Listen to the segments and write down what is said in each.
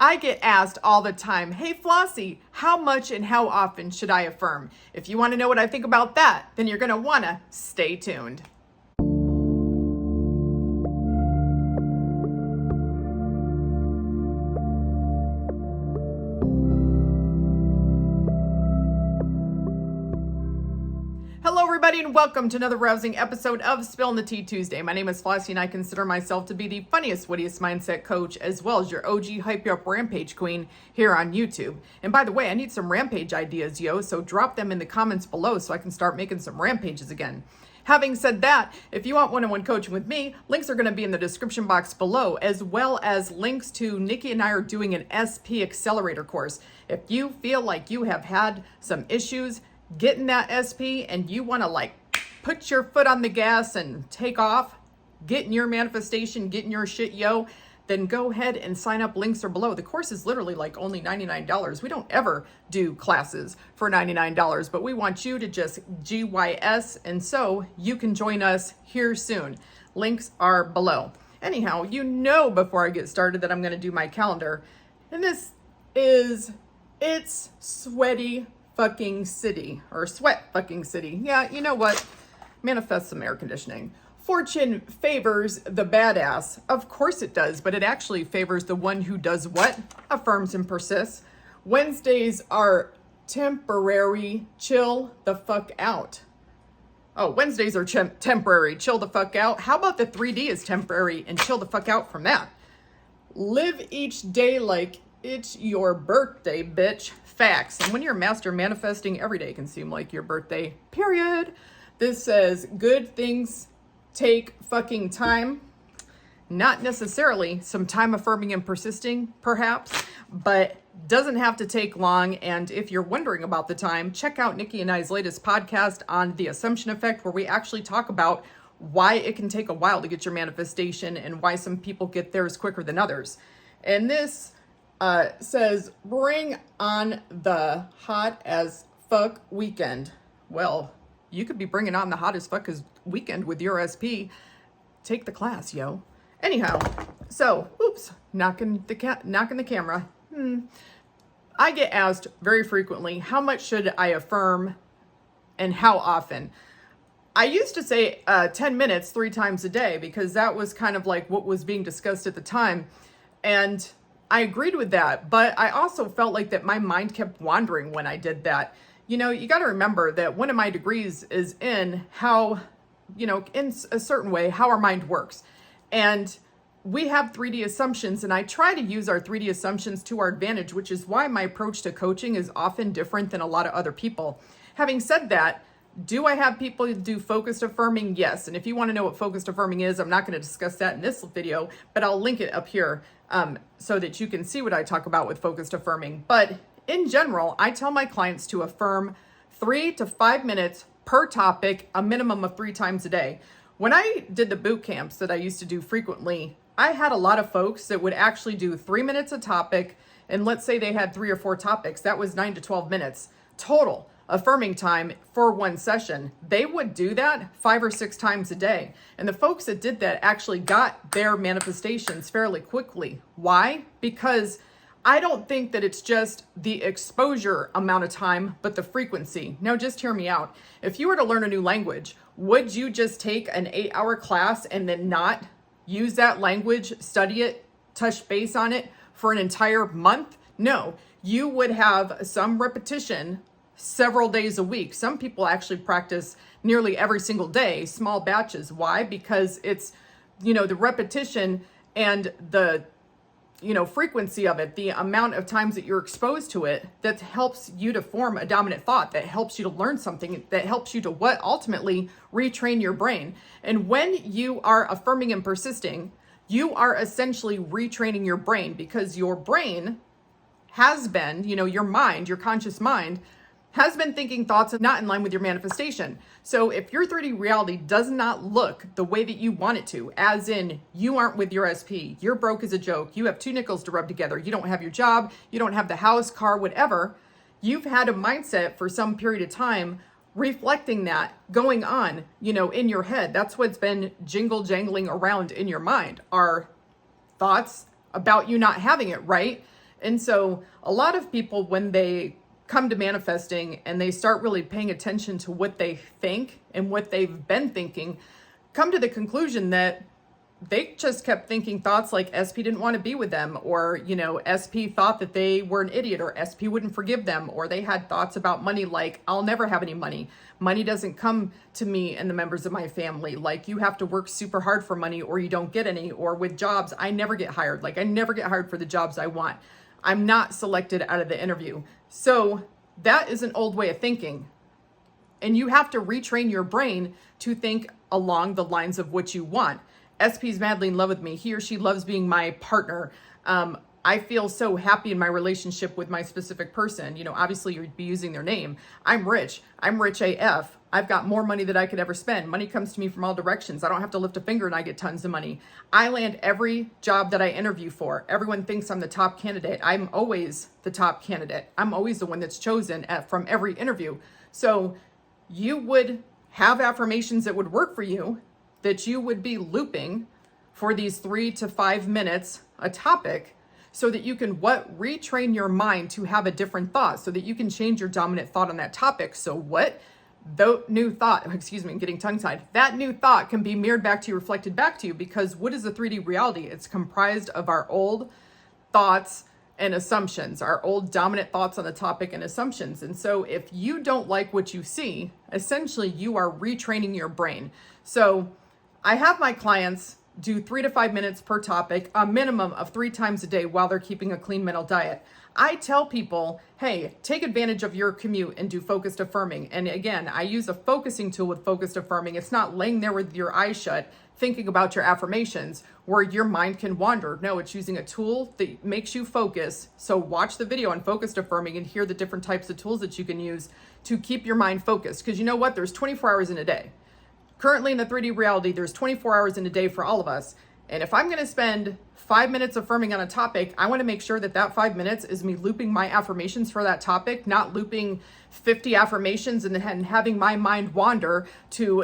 I get asked all the time, hey Flossie, how much and how often should I affirm? If you want to know what I think about that, then you're going to want to stay tuned. Hello everybody and welcome to another rousing episode of Spilling the Tea Tuesday. My name is Flossie and I consider myself to be the funniest, wittiest mindset coach as well as your OG hype you up rampage queen here on YouTube. And by the way, I need some rampage ideas, yo, so drop them in the comments below so I can start making some rampages again. Having said that, if you want one-on-one coaching with me, links are going to be in the description box below, as well as links to Nikki and I are doing an SP Accelerator course. If you feel like you have had some issues getting that SP and you want to put your foot on the gas and take off, getting your manifestation, getting your shit, yo, then go ahead and sign up. Links are below. The course is literally only $99. We don't ever do classes for $99, but we want you to just GYS, and so you can join us here soon. Links are below. Anyhow, before I get started that I'm going to do my calendar, and it's sweaty fucking city, or sweat fucking city. Yeah, you know what? Manifest some air conditioning. Fortune favors the badass. Of course it does, but it actually favors the one who does what? Affirms and persists. Wednesdays are temporary. Chill the fuck out. Oh, Wednesdays are temporary. Chill the fuck out. How about the 3D is temporary and chill the fuck out from that? Live each day like it's your birthday, bitch. Facts. And when you're a master manifesting, every day can seem like your birthday, period. This says good things take fucking time. Not necessarily some time affirming and persisting, perhaps, but doesn't have to take long. And if you're wondering about the time, check out Nikki and I's latest podcast on the assumption effect, where we actually talk about why it can take a while to get your manifestation and why some people get theirs quicker than others. And this says, bring on the hot as fuck weekend. Well, you could be bringing on the hot as fuck weekend with your SP. Take the class, yo. Anyhow, so, knocking the camera. I get asked very frequently, how much should I affirm and how often? I used to say 10 minutes 3 times a day because that was kind of like what was being discussed at the time. And I agreed with that, but I also felt like that my mind kept wandering when I did that. You got to remember that one of my degrees is in how, in a certain way, how our mind works. And we have 3D assumptions, and I try to use our 3D assumptions to our advantage, which is why my approach to coaching is often different than a lot of other people. Having said that, do I have people do focused affirming? Yes. And if you want to know what focused affirming is, I'm not going to discuss that in this video, but I'll link it up here so that you can see what I talk about with focused affirming. But in general, I tell my clients to affirm 3 to 5 minutes per topic, a minimum of 3 times a day. When I did the boot camps that I used to do frequently, I had a lot of folks that would actually do 3 minutes a topic. And let's say they had 3 or 4 topics. That was 9 to 12 minutes total affirming time for one session. They would do that 5 or 6 times a day. And the folks that did that actually got their manifestations fairly quickly. Why? Because I don't think that it's just the exposure amount of time, but the frequency. Now, just hear me out. If you were to learn a new language, would you just take an 8-hour class and then not use that language, study it, touch base on it for an entire month? No, you would have some repetition several days a week. Some people actually practice nearly every single day, small batches. Why? Because it's, the repetition and the, frequency of it, the amount of times that you're exposed to it, that helps you to form a dominant thought, that helps you to learn something, that helps you to ultimately retrain your brain. And when you are affirming and persisting, you are essentially retraining your brain, because your brain has been, your mind, your conscious mind, has been thinking thoughts not in line with your manifestation. So if your 3D reality does not look the way that you want it to, as in you aren't with your SP, you're broke as a joke, you have 2 nickels to rub together, you don't have your job, you don't have the house, car, whatever, you've had a mindset for some period of time reflecting that going on, in your head. That's what's been jangling around in your mind, are thoughts about you not having it, right? And so a lot of people, when they come to manifesting and they start really paying attention to what they think and what they've been thinking, come to the conclusion that they just kept thinking thoughts like SP didn't want to be with them, or, SP thought that they were an idiot, or SP wouldn't forgive them, or they had thoughts about money like, I'll never have any money. Money doesn't come to me and the members of my family. Like, you have to work super hard for money or you don't get any. Or with jobs, I never get hired. Like, I never get hired for the jobs I want. I'm not selected out of the interview. So that is an old way of thinking. And you have to retrain your brain to think along the lines of what you want. SP's madly in love with me. He or she loves being my partner. I feel so happy in my relationship with my specific person. Obviously you'd be using their name. I'm rich. I'm rich AF. I've got more money than I could ever spend. Money comes to me from all directions. I don't have to lift a finger and I get tons of money. I land every job that I interview for. Everyone thinks I'm the top candidate. I'm always the top candidate. I'm always the one that's chosen from every interview. So you would have affirmations that would work for you, that you would be looping for these 3 to 5 minutes a topic, so that you can retrain your mind to have a different thought, so that you can change your dominant thought on that topic. So the new thought, I'm getting tongue-tied. That new thought can be mirrored back to you, reflected back to you, because what is a 3D reality? It's comprised of our old thoughts and assumptions, our old dominant thoughts on the topic and assumptions. And so if you don't like what you see, essentially you are retraining your brain. So I have my clients do 3 to 5 minutes per topic, a minimum of 3 times a day while they're keeping a clean mental diet. I tell people, hey, take advantage of your commute and do focused affirming. And again, I use a focusing tool with focused affirming. It's not laying there with your eyes shut, thinking about your affirmations where your mind can wander. No, it's using a tool that makes you focus. So watch the video on focused affirming and hear the different types of tools that you can use to keep your mind focused. Because you know what? There's 24 hours in a day. Currently in the 3D reality, there's 24 hours in a day for all of us. And if I'm going to spend 5 minutes affirming on a topic, I want to make sure that that 5 minutes is me looping my affirmations for that topic, not looping 50 affirmations and then having my mind wander to,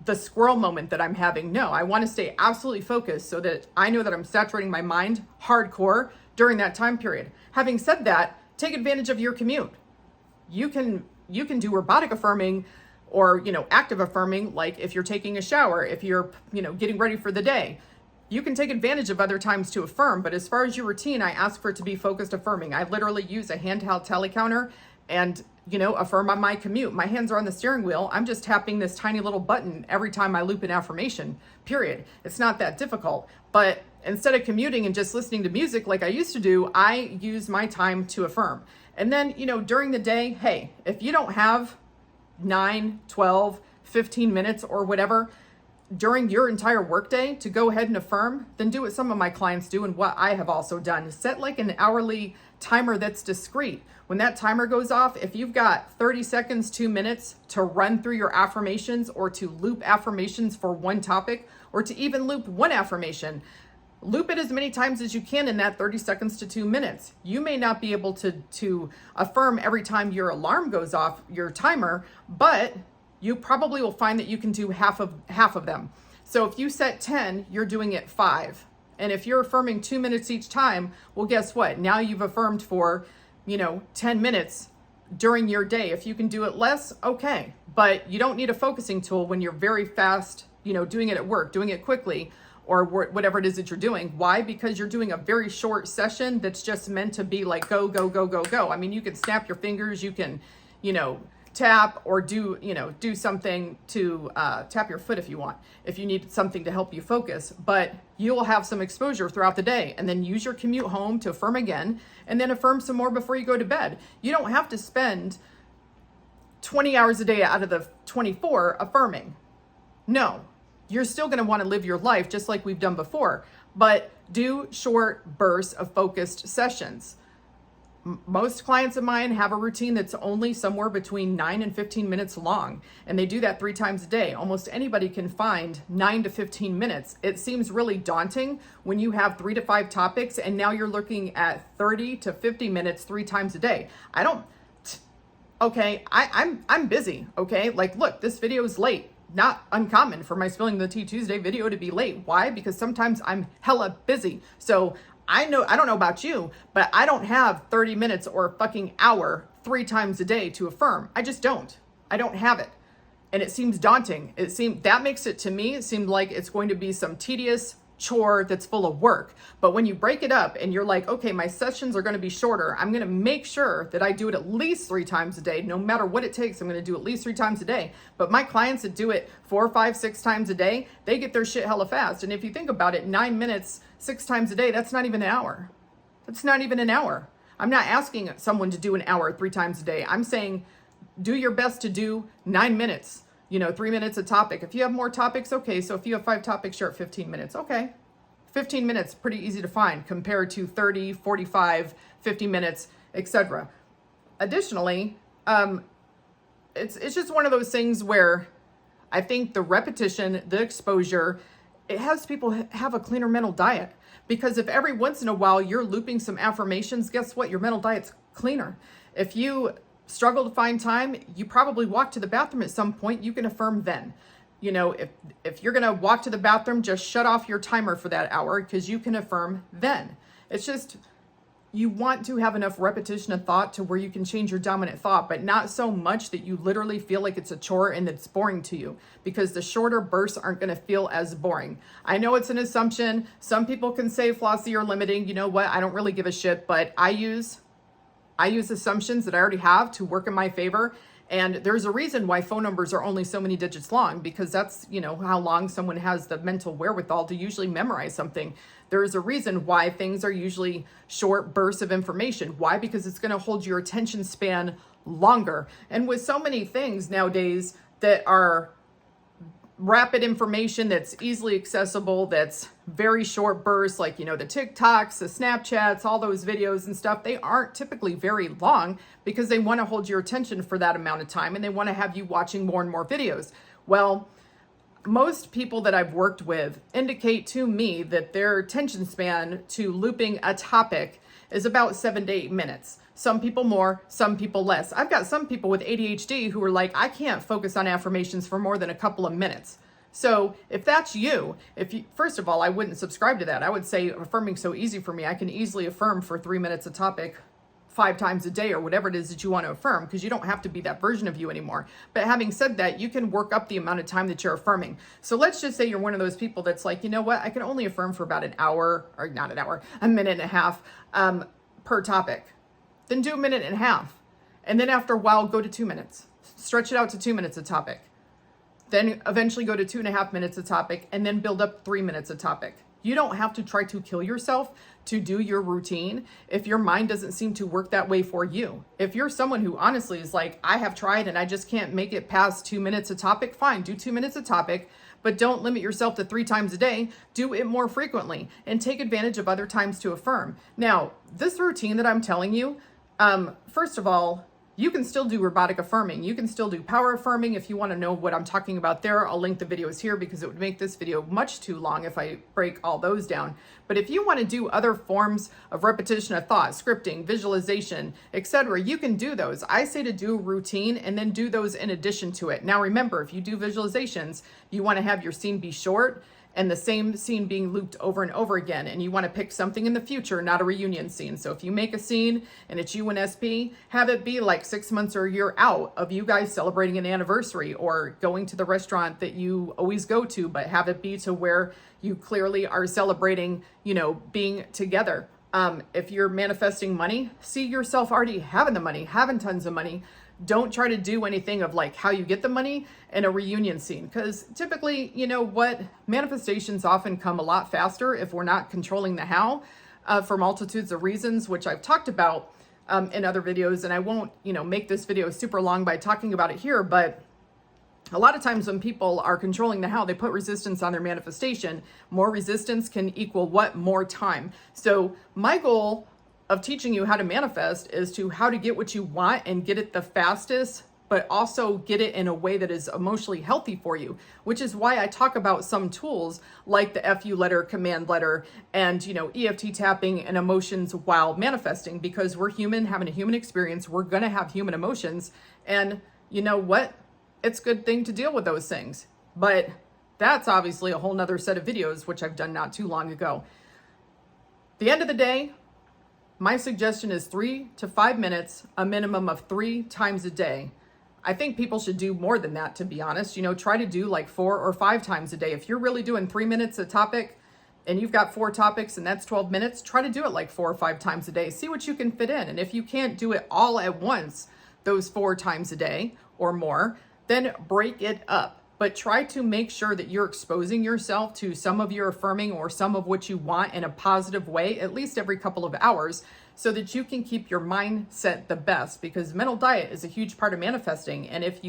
the squirrel moment that I'm having. No, I want to stay absolutely focused so that I know that I'm saturating my mind hardcore during that time period. Having said that, take advantage of your commute. You can do robotic affirming, or, active affirming, like if you're taking a shower, if you're, getting ready for the day. You can take advantage of other times to affirm, but as far as your routine, I ask for it to be focused affirming. I literally use a handheld tally counter and, affirm on my commute. My hands are on the steering wheel. I'm just tapping this tiny little button every time I loop an affirmation, period. It's not that difficult. But instead of commuting and just listening to music like I used to do, I use my time to affirm. And then, during the day, hey, if you don't have 9, 12, 15 minutes or whatever during your entire workday to go ahead and affirm, then do what some of my clients do and what I have also done. Set like an hourly timer that's discrete. When that timer goes off, if you've got 30 seconds, 2 minutes to run through your affirmations or to loop affirmations for one topic, or to even loop one affirmation, loop it as many times as you can in that 30 seconds to 2 minutes. You may not be able to affirm every time your alarm goes off, your timer, but you probably will find that you can do half of them. So if you set 10, you're doing it 5. And if you're affirming 2 minutes each time, well, guess what? Now you've affirmed for, 10 minutes during your day. If you can do it less, okay. But you don't need a focusing tool when you're very fast, doing it at work, doing it quickly, or whatever it is that you're doing. Why? Because you're doing a very short session that's just meant to be like go, go, go, go, go. I mean, you can snap your fingers, you can, tap or do something to tap your foot if you want, if you need something to help you focus, but you will have some exposure throughout the day, and then use your commute home to affirm again, and then affirm some more before you go to bed. You don't have to spend 20 hours a day out of the 24 affirming. No, you're still going to want to live your life just like we've done before, but do short bursts of focused sessions. Most clients of mine have a routine that's only somewhere between 9 and 15 minutes long, and they do that 3 times a day. Almost anybody can find 9 to 15 minutes. It seems really daunting when you have 3 to 5 topics, and now you're looking at 30 to 50 minutes 3 times a day. I'm busy, okay? Like, look, this video is late. Not uncommon for my Spilling the Tea Tuesday video to be late. Why? Because sometimes I'm hella busy. So I don't know about you, but I don't have 30 minutes or a fucking hour 3 times a day to affirm. I just don't. I don't have it. And it seems daunting. That makes it, to me, it seemed like it's going to be some tedious chore that's full of work. But when you break it up and you're like, okay, my sessions are going to be shorter, I'm going to make sure that I do it at least 3 times a day. No matter what it takes, I'm going to do at least 3 times a day. But my clients that do it 4, 5, 6 times a day, they get their shit hella fast. And if you think about it, 9 minutes 6 times a day, that's not even an hour. That's not even an hour. I'm not asking someone to do an hour 3 times a day. I'm saying do your best to do 9 minutes. 3 minutes a topic. If you have more topics, okay. So if you have 5 topics, you're at 15 minutes. Okay. 15 minutes, pretty easy to find compared to 30, 45, 50 minutes, etc. Additionally, it's just one of those things where I think the repetition, the exposure, it has people have a cleaner mental diet. Because if every once in a while you're looping some affirmations, guess what? Your mental diet's cleaner. If you struggle to find time, you probably walk to the bathroom at some point, you can affirm then. If you're going to walk to the bathroom, just shut off your timer for that hour because you can affirm then. It's just, you want to have enough repetition of thought to where you can change your dominant thought, but not so much that you literally feel like it's a chore and it's boring to you, because the shorter bursts aren't going to feel as boring. I know it's an assumption. Some people can say, Flossie, you're limiting. You know what? I don't really give a shit, but I use assumptions that I already have to work in my favor. And there's a reason why phone numbers are only so many digits long, because that's, how long someone has the mental wherewithal to usually memorize something. There's a reason why things are usually short bursts of information. Why? Because it's going to hold your attention span longer. And with so many things nowadays that are rapid information that's easily accessible, that's very short bursts, like, the TikToks, the Snapchats, all those videos and stuff, they aren't typically very long because they want to hold your attention for that amount of time and they want to have you watching more and more videos. Well, most people that I've worked with indicate to me that their attention span to looping a topic is about 7 to 8 minutes. Some people more, some people less. I've got some people with ADHD who are like, I can't focus on affirmations for more than a couple of minutes. So if that's you, first of all, I wouldn't subscribe to that. I would say affirming so easy for me. I can easily affirm for 3 minutes a topic 5 times a day or whatever it is that you want to affirm, because you don't have to be that version of you anymore. But having said that, you can work up the amount of time that you're affirming. So let's just say you're one of those people that's like, you know what? I can only affirm for about an hour, or not an hour, a minute and a half per topic. Then do a minute and a half. And then after a while, go to 2 minutes. Stretch it out to 2 minutes a topic. Then eventually go to 2.5 minutes a topic, and then build up 3 minutes a topic. You don't have to try to kill yourself to do your routine if your mind doesn't seem to work that way for you. If you're someone who honestly is like, I have tried and I just can't make it past 2 minutes a topic, fine, do 2 minutes a topic, but don't limit yourself to 3 times a day. Do it more frequently and take advantage of other times to affirm. Now, this routine that I'm telling you, first of all, you can still do robotic affirming. You can still do power affirming. If you want to know what I'm talking about there, I'll link the videos here because it would make this video much too long if I break all those down. But if you want to do other forms of repetition of thought, scripting, visualization, etc., you can do those. I say to do a routine and then do those in addition to it. Now remember, if you do visualizations, you want to have your scene be short and the same scene being looped over and over again. And you want to pick something in the future, not a reunion scene. So if you make a scene and it's you and SP, have it be like 6 months or a year out of you guys celebrating an anniversary or going to the restaurant that you always go to, but have it be to where you clearly are celebrating, being together. If you're manifesting money, see yourself already having the money, having tons of money. Don't try to do anything of like how you get the money in a reunion scene, because typically, manifestations often come a lot faster if we're not controlling the how for multitudes of reasons, which I've talked about in other videos. And I won't, make this video super long by talking about it here, but a lot of times when people are controlling the how, they put resistance on their manifestation. More resistance can equal what? More time. So my goal of teaching you how to manifest is to how to get what you want and get it the fastest, but also get it in a way that is emotionally healthy for you, which is why I talk about some tools like the FU letter, command letter, and, EFT tapping and emotions while manifesting, because we're human, having a human experience. We're going to have human emotions. And you know what? It's a good thing to deal with those things. But that's obviously a whole nother set of videos, which I've done not too long ago. the end of the day, my suggestion is 3 to 5 minutes, a minimum of 3 times a day. I think people should do more than that, to be honest. Try to do like 4 or 5 times a day. If you're really doing 3 minutes a topic and you've got 4 topics and that's 12 minutes, try to do it like 4 or 5 times a day. See what you can fit in. And if you can't do it all at once, those 4 times a day or more, then break it up. But try to make sure that you're exposing yourself to some of your affirming or some of what you want in a positive way, at least every couple of hours, so that you can keep your mindset the best, because mental diet is a huge part of manifesting. And if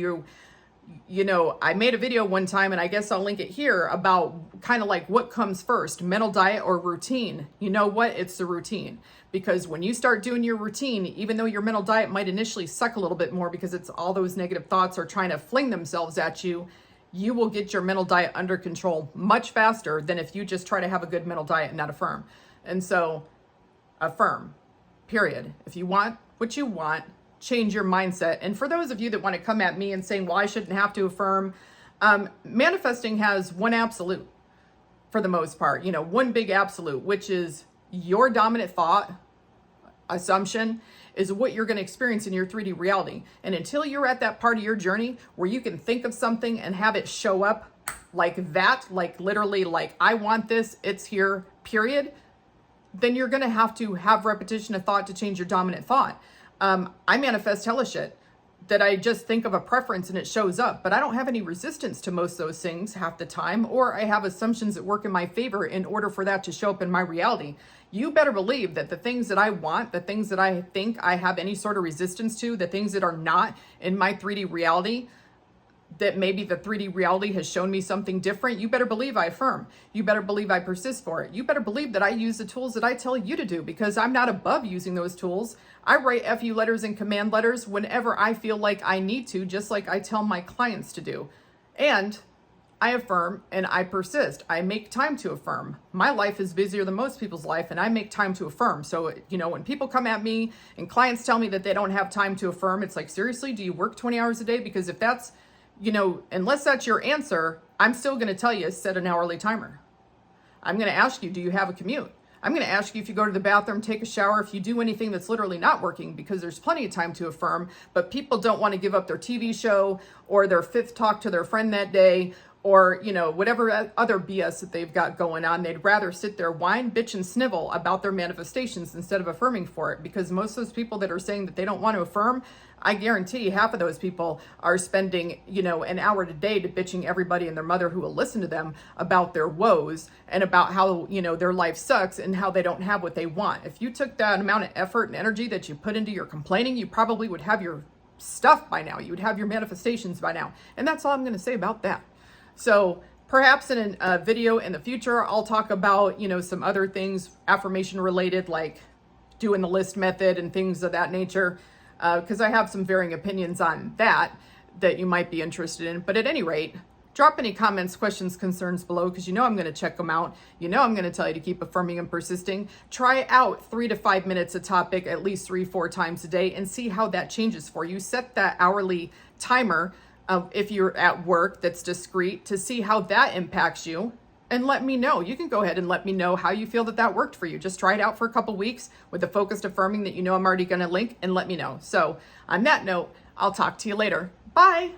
I made a video one time, and I guess I'll link it here, about kind of like what comes first, mental diet or routine. You know what? It's the routine. Because when you start doing your routine, even though your mental diet might initially suck a little bit more because it's all those negative thoughts are trying to fling themselves at you, you will get your mental diet under control much faster than if you just try to have a good mental diet and not affirm. And so, affirm, period. If you want what you want, change your mindset. And for those of you that want to come at me and saying, well, I shouldn't have to affirm, manifesting has one absolute for the most part, one big absolute, which is your dominant thought, assumption, is what you're going to experience in your 3D reality. And until you're at that part of your journey where you can think of something and have it show up like that, like literally like, I want this, it's here, period, then you're going to have repetition of thought to change your dominant thought. I manifest hella shit that I just think of a preference and it shows up, but I don't have any resistance to most of those things half the time, or I have assumptions that work in my favor in order for that to show up in my reality. You better believe that the things that I want, the things that I think I have any sort of resistance to, the things that are not in my 3D reality, that maybe the 3D reality has shown me something different, you better believe I affirm. You better believe I persist for it. You better believe that I use the tools that I tell you to do, because I'm not above using those tools. I write FU letters and command letters whenever I feel like I need to, just like I tell my clients to do. And I affirm and I persist. I make time to affirm. My life is busier than most people's life, and I make time to affirm. So, when people come at me and clients tell me that they don't have time to affirm, it's like, seriously, do you work 20 hours a day? Because if that's, unless that's your answer, I'm still going to tell you, set an hourly timer. I'm going to ask you, do you have a commute? I'm going to ask you if you go to the bathroom, take a shower, if you do anything that's literally not working, because there's plenty of time to affirm, but people don't want to give up their TV show or their 5th talk to their friend that day, or, whatever other BS that they've got going on. They'd rather sit there, whine, bitch, and snivel about their manifestations instead of affirming for it. Because most of those people that are saying that they don't want to affirm, I guarantee half of those people are spending, an hour a day to bitching everybody and their mother who will listen to them about their woes and about how, their life sucks and how they don't have what they want. If you took that amount of effort and energy that you put into your complaining, you probably would have your stuff by now. You would have your manifestations by now. And that's all I'm going to say about that. So perhaps in a video in the future, I'll talk about, some other things affirmation related, like doing the list method and things of that nature, because I have some varying opinions on that you might be interested in. But at any rate, drop any comments, questions, concerns below, because I'm going to check them out. I'm going to tell you to keep affirming and persisting. Try out 3 to 5 minutes a topic at least 3-4 times a day and see how that changes for you. Set that hourly timer if you're at work that's discrete, to see how that impacts you, and let me know. You can go ahead and let me know how you feel that worked for you. Just try it out for a couple weeks with the focused affirming that I'm already going to link, and let me know. So on that note, I'll talk to you later. Bye.